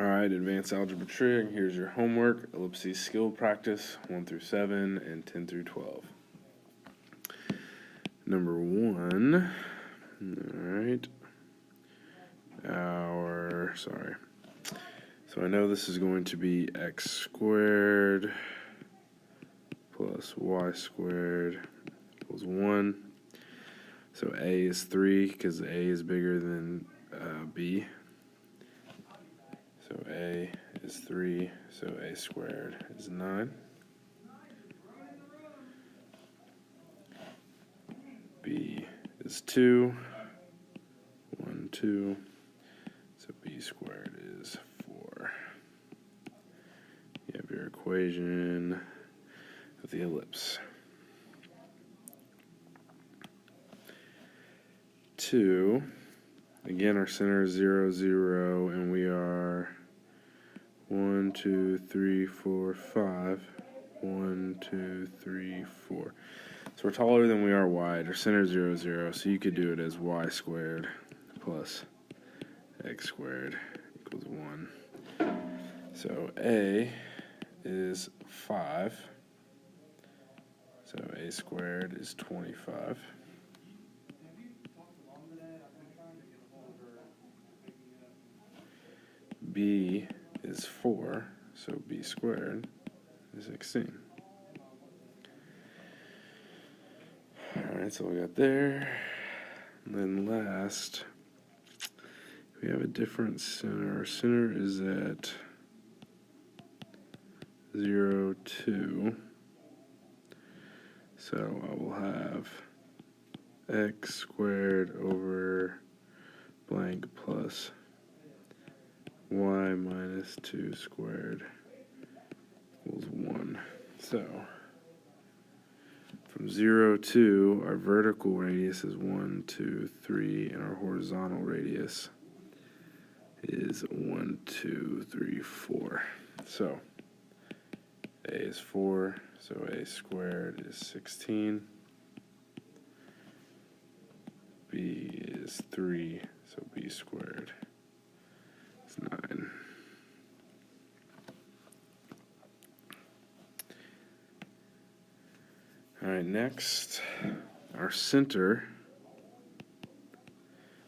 Alright, advanced algebra trig, here's your homework, ellipses skill practice 1 through 7 and 10 through 12. Number 1, alright, so I know this is going to be x squared plus y squared equals 1. So a is 3 because a is bigger than b. So a is 3, so a squared is 9. B is 2, 1, 2, so b squared is 4. You have your equation of the ellipse. 2, again our center is 0, 0, and we are 1, 2, 3, 4, 5. 1, 2, 3, 4. So we're taller than we are wide. Our center is 0, 0, so you could do it as y squared plus x squared equals 1. So a is 5. So a squared is 25. B is 4, so b squared is 16. Alright, so we got there. And then last, we have a different center. Our center is at 0, 2. So I will have x squared over blank plus y minus 2 squared equals 1. So from 0, 2, our vertical radius is 1, 2, 3, and our horizontal radius is 1, 2, 3, 4. So a is 4, so a squared is 16. B is 3, so b squared is 9. Alright, next, our center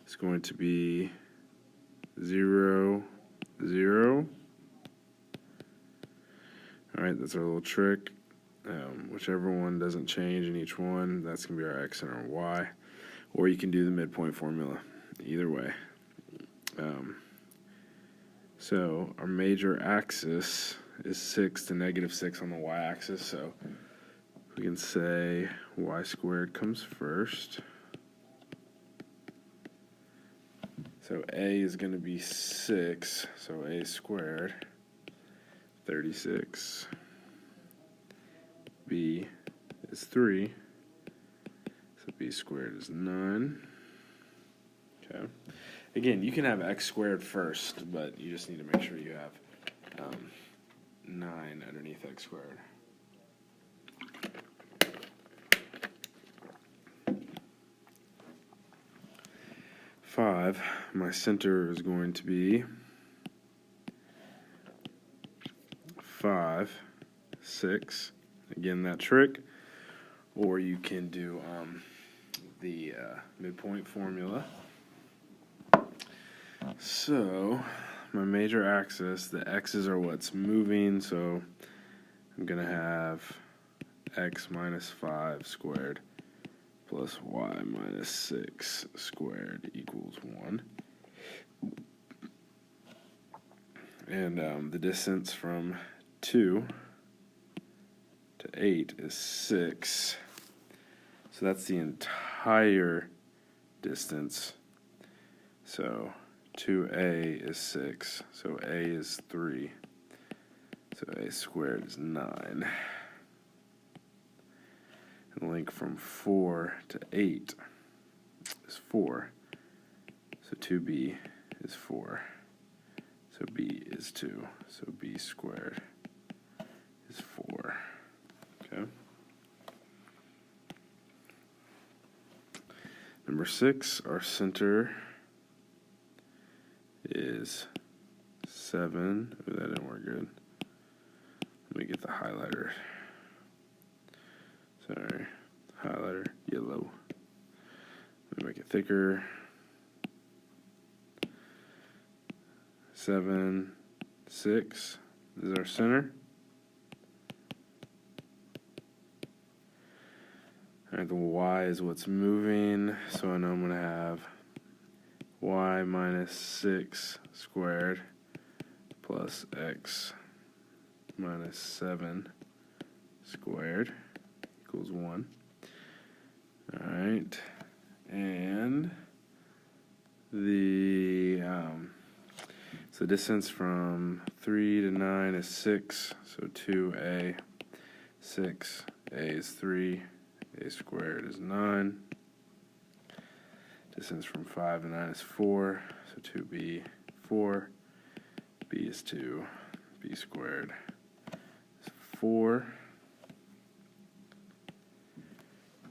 is going to be 0, 0. Alright, that's our little trick. Whichever one doesn't change in each one, that's going to be our x and our y. Or you can do the midpoint formula, either way. So our major axis is 6 to negative 6 on the y-axis, so we can say y squared comes first. So a is going to be 6, so a squared, 36. B is 3, so b squared is 9. Okay. Again, you can have x squared first, but you just need to make sure you have 9 underneath x squared. My center is going to be 5, 6. Again, that trick. Or you can do the midpoint formula. So, my major axis, the x's are what's moving, so I'm going to have x minus 5 squared plus y minus 6 squared equals 1. And the distance from 2 to 8 is 6. So that's the entire distance. So 2a is 6. So a is 3. So a squared is 9. And the length from 4 to 8 is 4. So 2b is 4. So b is 2. So b squared is 4. Okay. Number 6, our center is 7. Ooh, that didn't work good. Let me get the highlighter. Sorry, highlighter, yellow. Let me make it thicker. 7, 6 is our center. Alright, the y is what's moving, so I know I'm going to have y minus 6 squared plus x minus 7 squared equals 1. Alright, and the distance from 3 to 9 is 6, so 2a, 6, a is 3, a squared is 9. Distance from 5 to 9 is 4, so 2b, 4, b is 2, b squared is 4.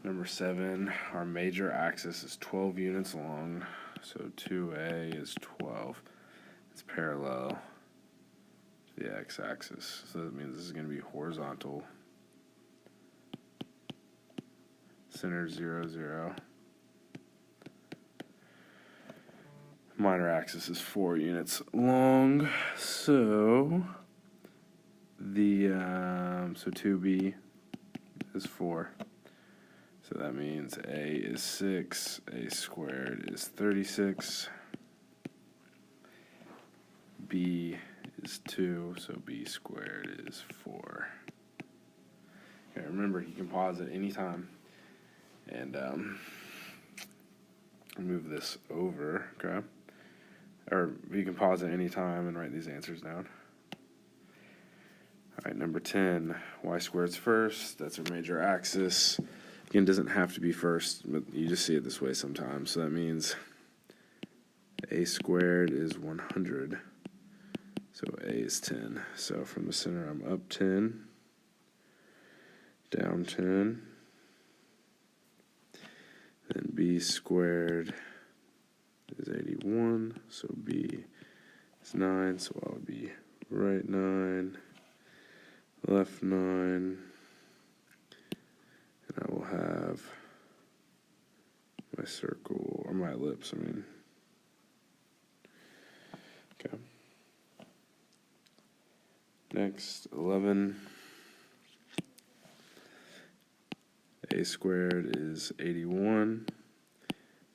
Number 7, our major axis is 12 units long, so 2a is 12. It's parallel to the x-axis, so that means this is going to be horizontal. Center 0, 0. Minor axis is 4 units long, so so 2b is 4. So that means a is 6, a squared is 36. B is 2, so b squared is 4. Okay, remember, you can pause at any time and move this over, okay? Or you can pause at any time and write these answers down. All right, number 10, y squared's first. That's our major axis. Again, it doesn't have to be first, but you just see it this way sometimes. So that means a squared is 100. So a is 10. So from the center, I'm up 10, down 10. Then b squared is 81. So b is 9. So I would be right 9, left 9. And I will have my circle, or my ellipse, Okay. Next, 11. A squared is 81.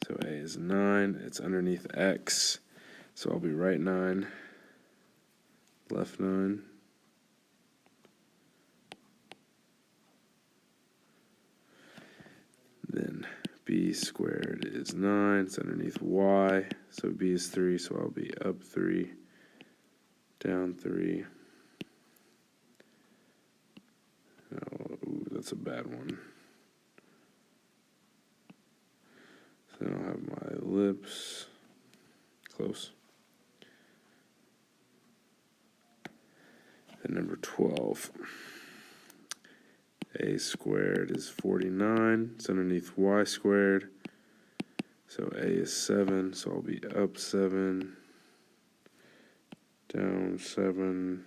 So a is 9. It's underneath x. So I'll be right 9, left 9. Then b squared is 9. It's underneath y. So b is 3. So I'll be up 3, down 3. Ooh, that's a bad one. So then I'll have my ellipse. Close. Then number 12. A squared is 49. It's underneath y squared. So a is 7. So I'll be up 7, down 7.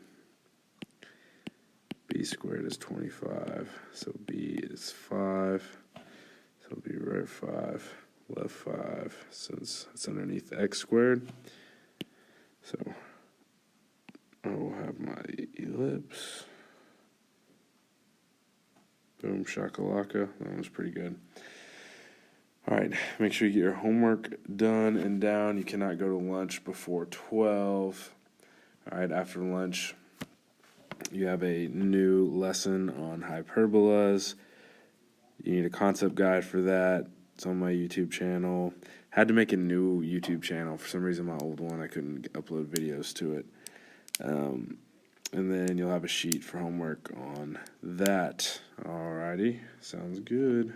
B squared is 25. So b is 5. So it'll be right 5, left 5, since it's underneath x squared. So I will have my ellipse. Boom, shakalaka. That was pretty good. All right, make sure you get your homework done and down. You cannot go to lunch before 12. All right, after lunch, you have a new lesson on hyperbolas. You need a concept guide for that. It's on my YouTube channel. Had to make a new YouTube channel. For some reason, my old one, I couldn't upload videos to it. And then you'll have a sheet for homework on that. Alrighty, sounds good.